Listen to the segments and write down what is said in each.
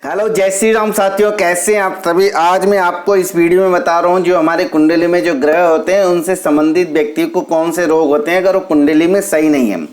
Hello जय श्री राम साथियों, कैसे हैं आप सभी। आज मैं आपको इस वीडियो में बता रहा हूं जो हमारे कुंडली में जो ग्रह होते हैं उनसे संबंधित व्यक्ति को कौन से रोग होते हैं अगर वो कुंडली में सही नहीं है।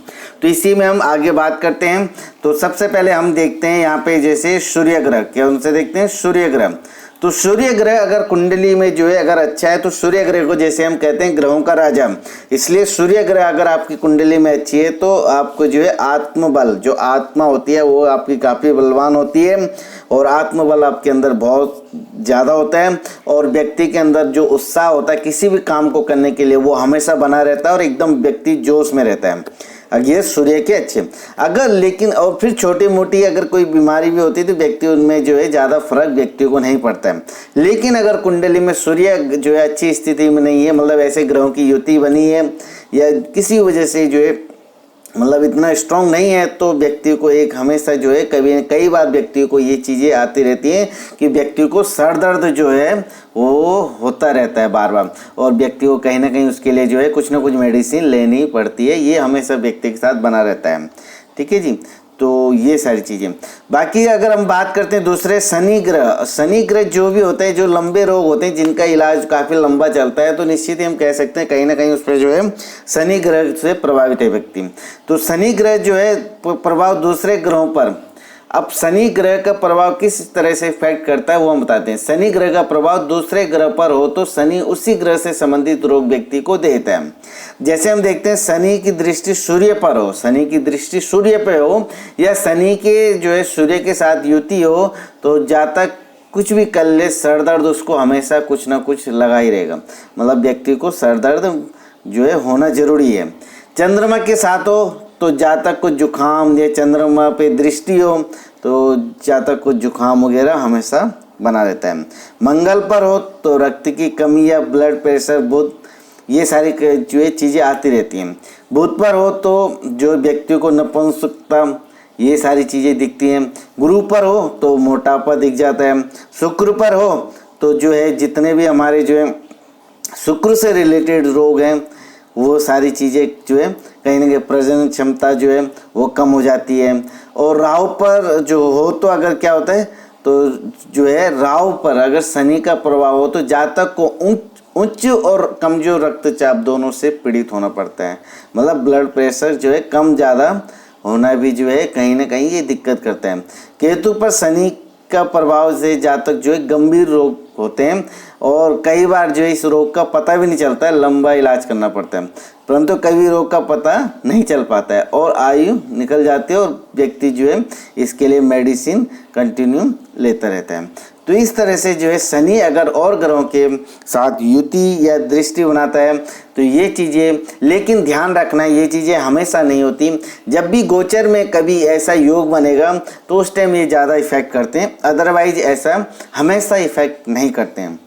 तो इसी में हम आगे बात करते हैं। तो सबसे पहले हम देखते हैं यहाँ पे जैसे सूर्य ग्रह, क्या उनसे देखते हैं सूर्य ग्रह। तो सूर्य ग्रह अगर कुंडली में जो है अगर अच्छा है तो सूर्य ग्रह को जैसे हम कहते हैं ग्रहों का राजा, इसलिए सूर्य ग्रह अगर आपकी कुंडली में अच्छी है तो आपको जो है आत्मबल, जो आत्मा होती है वो आपकी काफ़ी बलवान होती है और आत्मबल आपके अंदर बहुत ज़्यादा होता है और व्यक्ति के अंदर जो उत्साह होता है किसी भी काम को करने के लिए वो हमेशा बना रहता है और एकदम व्यक्ति जोश में रहता है। ये सूर्य के अच्छे। अगर लेकिन और फिर छोटी मोटी अगर कोई बीमारी भी होती है तो व्यक्ति उनमें जो है ज़्यादा फर्क व्यक्ति को नहीं पड़ता है। लेकिन अगर कुंडली में सूर्य जो है अच्छी स्थिति में नहीं है, मतलब ऐसे ग्रहों की युति बनी है या किसी वजह से जो है मतलब इतना स्ट्रांग नहीं है तो व्यक्ति को एक हमेशा जो है कई बार व्यक्ति को ये चीज़ें आती रहती हैं कि व्यक्ति को सर दर्द जो है वो होता रहता है बार बार और व्यक्ति को कहीं ना कहीं उसके लिए जो है कुछ ना कुछ मेडिसिन लेनी पड़ती है। ये हमेशा व्यक्ति के साथ बना रहता है। ठीक है जी। तो ये सारी चीज़ें। बाकी अगर हम बात करते हैं दूसरे शनि ग्रह जो भी होते हैं, जो लंबे रोग होते हैं जिनका इलाज काफ़ी लंबा चलता है, तो निश्चित ही हम कह सकते हैं कहीं ना कहीं उस पर जो है शनि ग्रह से प्रभावित है व्यक्ति। तो शनि ग्रह जो है प्रभाव दूसरे ग्रहों पर, अब शनि ग्रह का प्रभाव किस तरह से इफेक्ट करता है वो हम बताते हैं। शनि ग्रह का प्रभाव दूसरे ग्रह पर हो तो शनि उसी ग्रह से संबंधित रोग व्यक्ति को देता है। जैसे हम देखते हैं शनि की दृष्टि सूर्य पर हो, शनि की दृष्टि सूर्य पे हो या शनि के जो है सूर्य के साथ युति हो तो जातक कुछ भी कर ले सर दर्द उसको हमेशा कुछ ना कुछ लगा ही रहेगा, मतलब व्यक्ति को सर दर्द जो है होना जरूरी है। चंद्रमा के साथ हो तो जातक को जुखाम या चंद्रमा पे दृष्टि हो तो जातक को जुखाम वगैरह हमेशा बना रहता है। मंगल पर हो तो रक्त की कमी या ब्लड प्रेशर, बुध, ये सारी जो है चीज़ें आती रहती हैं। बुध पर हो तो जो व्यक्ति को नपुंसकता ये सारी चीज़ें दिखती हैं। गुरु पर हो तो मोटापा दिख जाता है। शुक्र पर हो तो जो है जितने भी हमारे जो है शुक्र से रिलेटेड रोग हैं वो सारी चीज़ें जो है कहीं ना कहीं प्रजनन क्षमता जो है वो कम हो जाती है। और राहु पर जो हो तो अगर क्या होता है तो जो है राहु पर अगर शनि का प्रभाव हो तो जातक को उच्च और कमजोर रक्तचाप दोनों से पीड़ित होना पड़ता है, मतलब ब्लड प्रेशर जो है कम ज़्यादा होना भी जो है कहीं ना कहीं ये दिक्कत करता है। केतु पर शनि का प्रभाव से जातक जो है गंभीर रोग होते हैं और कई बार जो है इस रोग का पता भी नहीं चलता है, लंबा इलाज करना पड़ता है, परंतु कभी रोग का पता नहीं चल पाता है और आयु निकल जाती है और व्यक्ति जो है इसके लिए मेडिसिन कंटिन्यू लेता रहता है। तो इस तरह से जो है शनि अगर और ग्रहों के साथ युति या दृष्टि बनाता है तो ये चीज़ें, लेकिन ध्यान रखना ये चीज़ें हमेशा नहीं होती। जब भी गोचर में कभी ऐसा योग बनेगा तो उस टाइम ये ज़्यादा इफेक्ट करते हैं, अदरवाइज ऐसा हमेशा इफेक्ट नहीं करते हैं।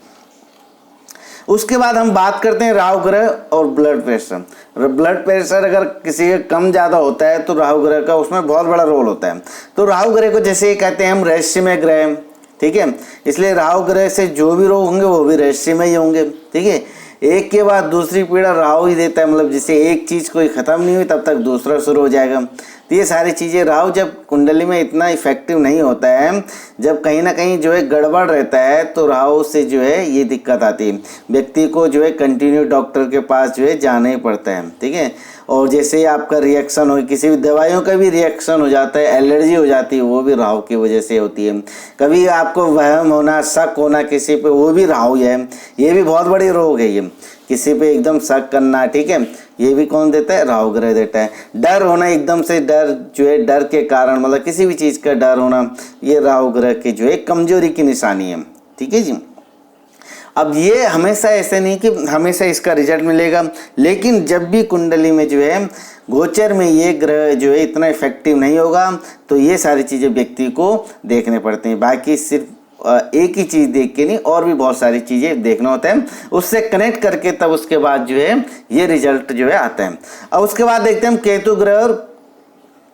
उसके बाद हम बात करते हैं राहु ग्रह और ब्लड प्रेशर। ब्लड प्रेशर अगर किसी का कम ज़्यादा होता है तो राहु ग्रह का उसमें बहुत बड़ा रोल होता है। तो राहु ग्रह को जैसे कहते हैं हम रहस्यमय ग्रह, ठीक है, इसलिए राहु ग्रह से जो भी रोग होंगे वो भी रहस्यमय ही होंगे। ठीक है, एक के बाद दूसरी पीड़ा राहु ही देता है, मतलब जैसे एक चीज़ कोई ख़त्म नहीं हुई तब तक दूसरा शुरू हो जाएगा। तो ये सारी चीज़ें राहु जब कुंडली में इतना इफेक्टिव नहीं होता है, जब कहीं ना कहीं जो है गड़बड़ रहता है तो राहु से जो है ये दिक्कत आती है, व्यक्ति को जो है कंटिन्यू डॉक्टर के पास जो है जाना ही पड़ता है। ठीक है, और जैसे ही आपका रिएक्शन हो, किसी भी दवाइयों का भी रिएक्शन हो जाता है, एलर्जी हो जाती है, वो भी राहु की वजह से होती है। कभी आपको वहम होना, शक होना किसी पे, वो भी राहु है। ये भी बहुत बड़ी रोग है, ये किसी पे एकदम शक करना, ठीक है, ये भी कौन देता है? राहु ग्रह देता है। डर होना, एकदम से डर जो है डर के कारण, मतलब किसी भी चीज़ का डर होना, ये राहु ग्रह की जो है कमजोरी की निशानी है। ठीक है जी। अब ये हमेशा ऐसे नहीं कि हमेशा इसका रिजल्ट मिलेगा, लेकिन जब भी कुंडली में जो है गोचर में ये ग्रह जो है इतना इफेक्टिव नहीं होगा तो ये सारी चीज़ें व्यक्ति को देखने पड़ती हैं। बाकी सिर्फ एक ही चीज़ देख के नहीं, और भी बहुत सारी चीज़ें देखना होता है, उससे कनेक्ट करके तब उसके बाद जो है ये रिजल्ट जो है आता है। अब उसके बाद देखते हैं हम केतु ग्रह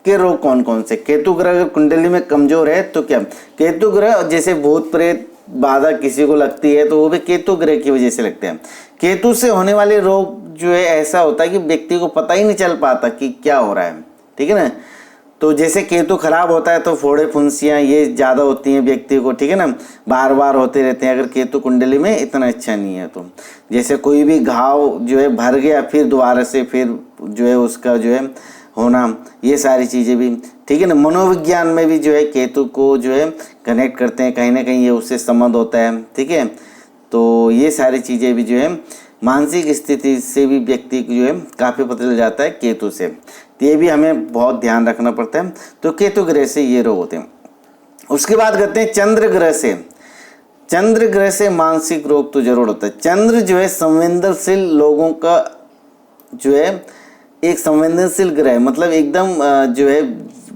के रोग कौन कौन से। केतु ग्रह अगर कुंडली में कमजोर है तो क्या, केतु ग्रह जैसे भूत प्रेत बाधा किसी को लगती है तो वो भी केतु ग्रह की वजह से लगते हैं। केतु से होने वाले रोग जो है ऐसा होता है कि व्यक्ति को पता ही नहीं चल पाता कि क्या हो रहा है। ठीक है ना, तो जैसे केतु खराब होता है तो फोड़े फुंसियाँ ये ज़्यादा होती हैं व्यक्ति को, ठीक है ना, बार बार होते रहते हैं अगर केतु कुंडली में इतना अच्छा नहीं है तो। जैसे कोई भी घाव जो है भर गया फिर दोबारा से फिर जो है उसका जो है होना, ये सारी चीज़ें भी, ठीक है ना। मनोविज्ञान में भी जो है केतु को जो है कनेक्ट करते हैं, कहीं ना कहीं ये उससे संबंध होता है, ठीक है। तो ये सारी चीज़ें भी जो है मानसिक स्थिति से भी व्यक्ति को जो है काफ़ी पता चल जाता है केतु से, तो ये भी हमें बहुत ध्यान रखना पड़ता है। तो केतु ग्रह से ये रोग होते हैं। उसके बाद करते हैं चंद्र ग्रह से। चंद्र ग्रह से मानसिक रोग तो जरूर होता है। चंद्र जो है संवेदनशील लोगों का जो है एक संवेदनशील ग्रह, मतलब एकदम जो है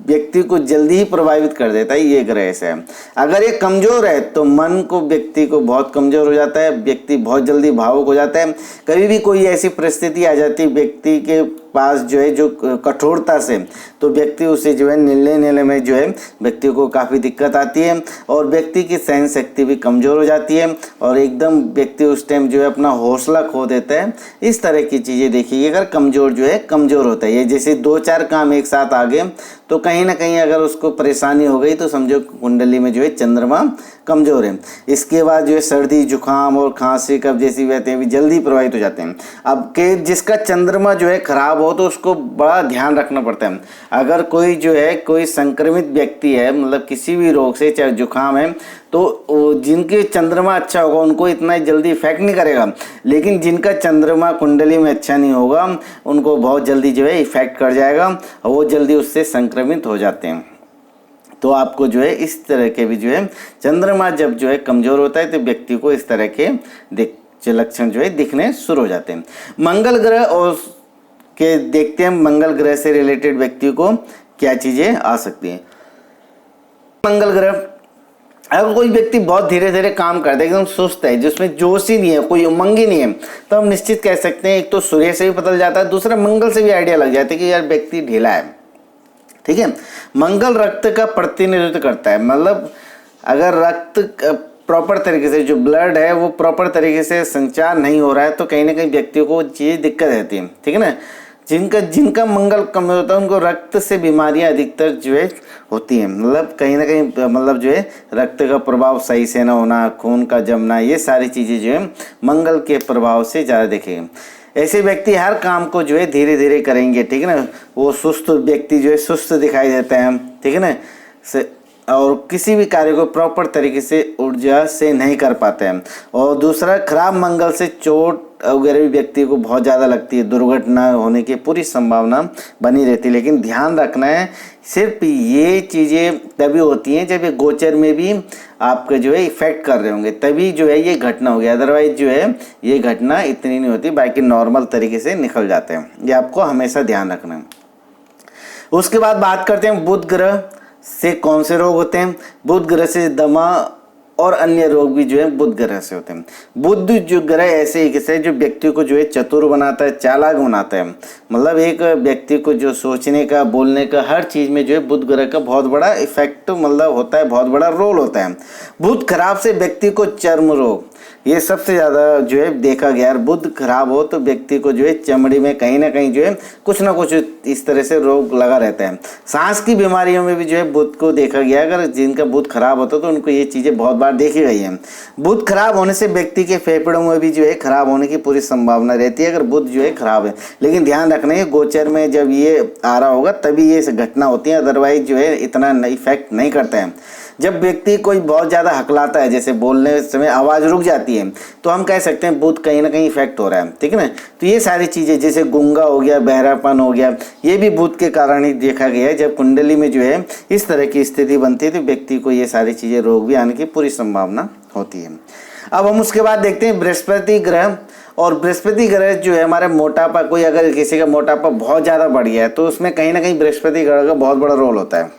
व्यक्ति को जल्दी ही प्रभावित कर देता है, ये ग्रह से है। अगर ये कमज़ोर है तो मन को व्यक्ति को बहुत कमज़ोर हो जाता है, व्यक्ति बहुत जल्दी भावुक हो जाता है। कभी भी कोई ऐसी परिस्थिति आ जाती है व्यक्ति के पास जो है जो कठोरता से, तो व्यक्ति उसे जो है निर्णय लेने में जो है व्यक्ति को काफ़ी दिक्कत आती है और व्यक्ति की सहन शक्ति भी कमज़ोर हो जाती है और एकदम व्यक्ति उस टाइम जो है अपना हौसला खो देता है। इस तरह की चीज़ें देखिए अगर कमज़ोर जो है कमज़ोर होता है। ये जैसे 2-4 काम एक साथ आ गए तो कहीं ना कहीं अगर उसको परेशानी हो गई तो समझो कुंडली में जो है चंद्रमा कमज़ोर है। इसके बाद जो है सर्दी जुकाम और खांसी कफ जैसी बातें भी जल्दी प्रभावित हो जाते हैं। अब के जिसका चंद्रमा जो है खराब हो तो उसको बड़ा ध्यान रखना पड़ता है। अगर कोई जो है कोई संक्रमित व्यक्ति है, मतलब किसी भी रोग से, चाहे जुकाम है, तो जिनके चंद्रमा अच्छा होगा उनको इतना जल्दी इफेक्ट नहीं करेगा, लेकिन जिनका चंद्रमा कुंडली में अच्छा नहीं होगा उनको बहुत जल्दी जो है इफेक्ट कर जाएगा और वो जल्दी उससे संक्रमित हो जाते हैं। तो आपको जो है इस तरह के भी जो है चंद्रमा जब जो है कमज़ोर होता है तो व्यक्ति को इस तरह के लक्षण जो है दिखने शुरू हो जाते हैं। मंगल ग्रह और के देखते हैं मंगल ग्रह से रिलेटेड व्यक्ति को क्या चीज़ें आ सकती हैं। मंगल ग्रह, अगर कोई व्यक्ति बहुत धीरे धीरे काम करता है, एकदम सुस्त है, जिसमें जोश ही नहीं है, कोई उमंग ही नहीं है, तो हम निश्चित कह सकते हैं एक तो सूर्य से भी पता चल जाता है, दूसरा मंगल से भी आइडिया लग जाता है कि यार व्यक्ति ढीला है, ठीक है। मंगल रक्त का प्रतिनिधित्व करता है, मतलब अगर रक्त प्रॉपर तरीके से जो ब्लड है वो प्रॉपर तरीके से संचार नहीं हो रहा है तो कहीं ना कहीं व्यक्तियों को चीज़ दिक्कत रहती है, ठीक है ना। जिनका मंगल कम होता है उनको रक्त से बीमारियां अधिकतर जो है होती हैं, मतलब कहीं ना कहीं मतलब जो है रक्त का प्रभाव सही से ना होना, खून का जमना, ये सारी चीज़ें जो है मंगल के प्रभाव से ज़्यादा दिखेंगे। ऐसे व्यक्ति हर काम को जो है धीरे धीरे करेंगे, ठीक है ना। वो सुस्त व्यक्ति जो है सुस्त दिखाई देता है, ठीक है ना, और किसी भी कार्य को प्रॉपर तरीके से ऊर्जा से नहीं कर पाते हैं। और दूसरा खराब मंगल से चोट वगैरह भी व्यक्ति को बहुत ज़्यादा लगती है, दुर्घटना होने की पूरी संभावना बनी रहती है। लेकिन ध्यान रखना है सिर्फ ये चीज़ें तभी होती हैं जब ये गोचर में भी आपके जो है इफेक्ट कर रहे होंगे, तभी जो है ये घटना होगी, अदरवाइज जो है ये घटना इतनी नहीं होती, बाकी नॉर्मल तरीके से निकल जाते हैं। ये आपको हमेशा ध्यान रखना है। उसके बाद बात करते हैं बुध ग्रह से कौन से रोग होते हैं। बुध ग्रह से दमा और अन्य रोग भी जो है बुध ग्रह से होते हैं। बुध जो ग्रह ऐसे एक है जो व्यक्ति को जो है चतुर बनाता है, चालाक बनाता है, मतलब एक व्यक्ति को जो सोचने का, बोलने का, हर चीज़ में जो है बुध ग्रह का बहुत बड़ा इफेक्ट मतलब होता है, बहुत बड़ा रोल होता है। बुध खराब से व्यक्ति को चर्म रोग, ये सबसे ज़्यादा जो है देखा गया है। बुध खराब हो तो व्यक्ति को जो है चमड़ी में कहीं ना कहीं जो है कुछ ना कुछ इस तरह से रोग लगा रहता है। सांस की बीमारियों में भी जो है बुध को देखा गया, अगर जिनका बुध खराब होता तो उनको ये चीज़ें बहुत बार देखी गई हैं। बुध खराब होने से व्यक्ति के फेफड़ों में भी जो है खराब होने की पूरी संभावना रहती है अगर बुध जो है खराब है। लेकिन ध्यान रखना है गोचर में जब ये आ रहा होगा तभी ये घटना होती है, अदरवाइज जो है इतना इफेक्ट नहीं करता है। जब व्यक्ति कोई बहुत ज़्यादा हकलाता है, जैसे बोलने समय आवाज़ रुक जाती है, तो हम कह सकते हैं बुध कहीं ना कहीं इफेक्ट हो रहा है, ठीक है ना। तो ये सारी चीज़ें जैसे गूंगा हो गया, बहरापन हो गया, ये भी बुध के कारण ही देखा गया है। जब कुंडली में जो है इस तरह की स्थिति बनती है तो व्यक्ति को ये सारी चीज़ें रोग भी आने की पूरी संभावना होती है। अब हम उसके बाद देखते हैं बृहस्पति ग्रह। और बृहस्पति ग्रह जो है हमारे मोटापा, कोई अगर किसी का मोटापा बहुत ज़्यादा बढ़ गया है तो उसमें कहीं ना कहीं बृहस्पति ग्रह का बहुत बड़ा रोल होता है,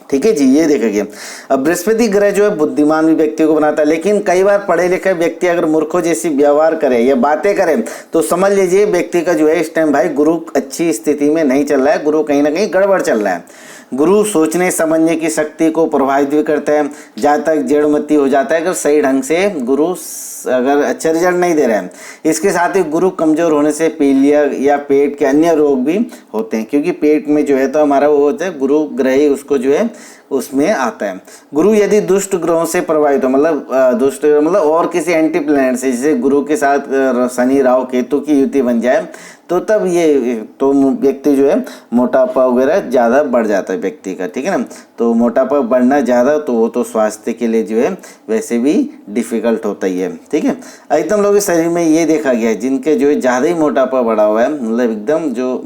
ठीक है जी। ये देखेंगे अब बृहस्पति ग्रह जो है बुद्धिमान भी व्यक्ति को बनाता है, लेकिन कई बार पढ़े लिखे व्यक्ति अगर मूर्खों जैसी व्यवहार करे या बातें करे तो समझ लीजिए व्यक्ति का जो है इस टाइम भाई गुरु अच्छी स्थिति में नहीं चल रहा है, गुरु कहीं ना कहीं गड़बड़ चल रहा है। गुरु सोचने समझने की शक्ति को प्रभावित भी करता है, जहाँ तक जड़मती हो जाता है अगर सही ढंग से गुरु अगर अच्छा रिजल्ट नहीं दे रहा है। इसके साथ ही गुरु कमजोर होने से पीलिया या पेट के अन्य रोग भी होते हैं, क्योंकि पेट में जो है तो हमारा वो होता है गुरु ग्रह ही उसको जो है उसमें आता है। गुरु यदि दुष्ट ग्रहों से प्रभावित हो, मतलब दुष्ट मतलब और किसी एंटी प्लैनेट से, जैसे गुरु के साथ शनि राहु केतु की युति बन जाए, तो तब ये तो व्यक्ति जो है मोटापा वगैरह ज़्यादा बढ़ जाता है व्यक्ति का, ठीक है ना। तो मोटापा बढ़ना ज़्यादा तो वो तो स्वास्थ्य के लिए जो है वैसे भी डिफ़िकल्ट होता ही है, ठीक है। एकदम लोगों के शरीर में ये देखा गया है जिनके जो है ज़्यादा ही मोटापा बढ़ा हुआ है, मतलब एकदम जो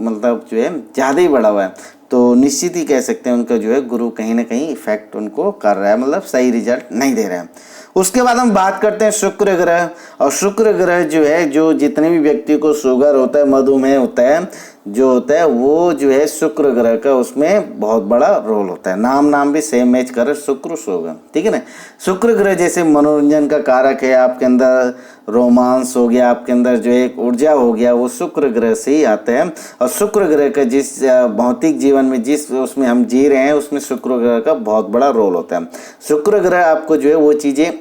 है ज़्यादा ही बढ़ा हुआ है, तो निश्चित ही कह सकते हैं उनका जो है गुरु कहीं ना कहीं इफेक्ट उनको कर रहा है, मतलब सही रिजल्ट नहीं दे रहा है। उसके बाद हम बात करते हैं शुक्र ग्रह। और शुक्र ग्रह जो है, जो जितने भी व्यक्ति को शुगर होता है, मधुमेह होता है, जो होता है वो जो है शुक्र ग्रह का उसमें बहुत बड़ा रोल होता है। नाम भी सेम मैच कर, शुक्र शुगर, ठीक है ना। शुक्र ग्रह जैसे मनोरंजन का कारक है, आपके अंदर रोमांस हो गया, आपके अंदर जो एक ऊर्जा हो गया, वो शुक्र ग्रह से ही आता है। और शुक्र ग्रह का जिस भौतिक जीवन में जिस उसमें हम जी रहे हैं उसमें शुक्र ग्रह का बहुत बड़ा रोल होता है। शुक्र ग्रह आपको जो है वो चीज़ें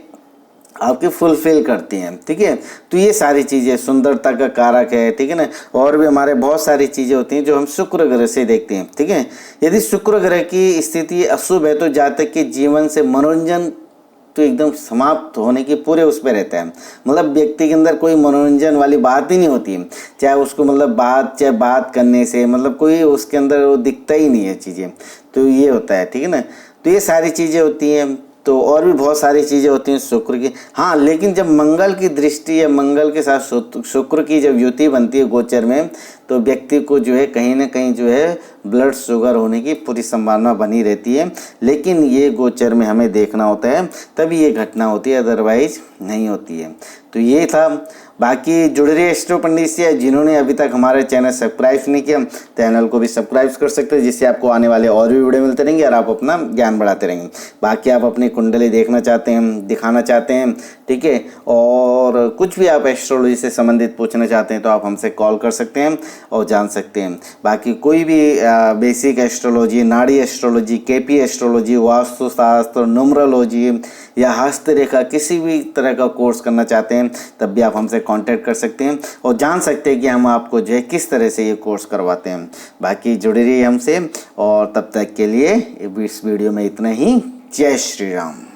आपके फुलफिल करती हैं, ठीक है। तो ये सारी चीज़ें सुंदरता का कारक है, ठीक है ना। और भी हमारे बहुत सारी चीज़ें होती हैं जो हम शुक्र ग्रह से देखते हैं, ठीक है। यदि शुक्र ग्रह की स्थिति अशुभ है तो जातक के जीवन से मनोरंजन तो एकदम समाप्त होने की पूरे उस पर रहता है, मतलब व्यक्ति के अंदर कोई मनोरंजन वाली बात ही नहीं होती है, चाहे उसको मतलब बात करने से मतलब कोई उसके अंदर वो दिखता ही नहीं है चीज़ें, तो ये होता है, ठीक है ना। तो ये सारी चीज़ें होती हैं। तो और भी बहुत सारी चीज़ें होती हैं शुक्र की। हाँ, लेकिन जब मंगल की दृष्टि या मंगल के साथ शुक्र की जब युति बनती है गोचर में, तो व्यक्ति को जो है कहीं ना कहीं जो है ब्लड शुगर होने की पूरी संभावना बनी रहती है। लेकिन ये गोचर में हमें देखना होता है, तभी ये घटना होती है, अदरवाइज नहीं होती है। तो ये था। बाकी जुड़ रही एस्ट्रो पंडित से जिन्होंने अभी तक हमारे चैनल सब्सक्राइब नहीं किया, चैनल को भी सब्सक्राइब कर सकते हैं, जिससे आपको आने वाले और भी वीडियो मिलते रहेंगे और आप अपना ज्ञान बढ़ाते रहेंगे। बाकी आप अपनी कुंडली देखना चाहते हैं, दिखाना चाहते हैं, ठीक है, और कुछ भी आप एस्ट्रोलॉजी से संबंधित पूछना चाहते हैं तो आप हमसे कॉल कर सकते हैं और जान सकते हैं। बाकी कोई भी बेसिक एस्ट्रोलॉजी, नाड़ी एस्ट्रोलॉजी, केपी एस्ट्रोलॉजी, वास्तुशास्त्र, न्यूमरोलॉजी या हस्तरेखा, किसी भी तरह का कोर्स करना चाहते हैं तब भी आप हमसे कांटेक्ट कर सकते हैं और जान सकते हैं कि हम आपको जो है किस तरह से ये कोर्स करवाते हैं। बाकी जुड़े रहिए हमसे, और तब तक के लिए इस वीडियो में इतना ही। जय श्री राम।